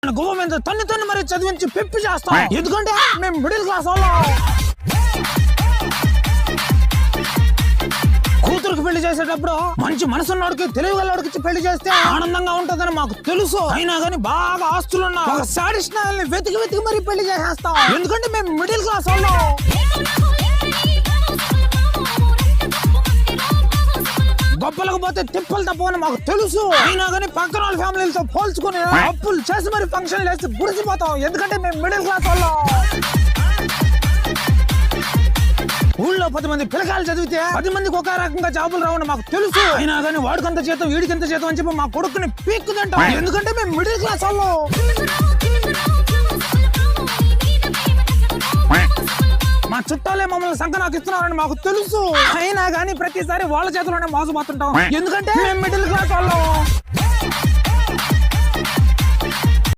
Government తన్ని మరి చదివించి పెప్పి చేస్తాం. ఎందుకంటే మేము మిడిల్ క్లాస్ వాళ్ళం. కూతురుకి పెళ్లి చేసేటప్పుడు మంచి మనసున్నోడికి తెలివిగలవాడికి పెళ్లి చేస్తే ఆనందంగా ఉంటుందని మాకు తెలుసు. అయినా గానీ బాగా ఆస్తులున్న ఒక సాడిస్ట్ నాయల్ని వెతికి మరి పెళ్లి చేసేస్తాం. ఎందుకంటే మేము మిడిల్ క్లాస్ వాళ్ళం. గొప్పలకు పోతే తిప్పలు తప్పని మాకు తెలుసు. అయినా కానీ పక్కన వాళ్ళ ఫ్యామిలీలతో పోల్చుకుని అప్పులు చేసి మరి ఫంక్షన్ వేసి గుడిసిపోతాం. ఎందుకంటే మేము మిడిల్ క్లాస్ వాళ్ళం. ఊళ్ళో 10 మంది పిల్లకాయలు చదివితే 10 మందికి ఒక రకంగా జాబులు రావని మాకు తెలుసు. అయినా కానీ వాడికంత చేతం వీడికింత చేతం అని చెప్పి మా కొడుకుని పీక్కుదంటాం. ఎందుకంటే మేము మిడిల్ క్లాస్ వాళ్ళం. మా చుట్టాలే మమ్మల్ని సంకనాకి ఇస్తున్నారని మాకు తెలుసు. అయినా కానీ ప్రతిసారి వాళ్ళ చేతిలోనే మోసపోతుంటాం. ఎందుకంటే మేము మిడిల్ క్లాస్ వాళ్ళం.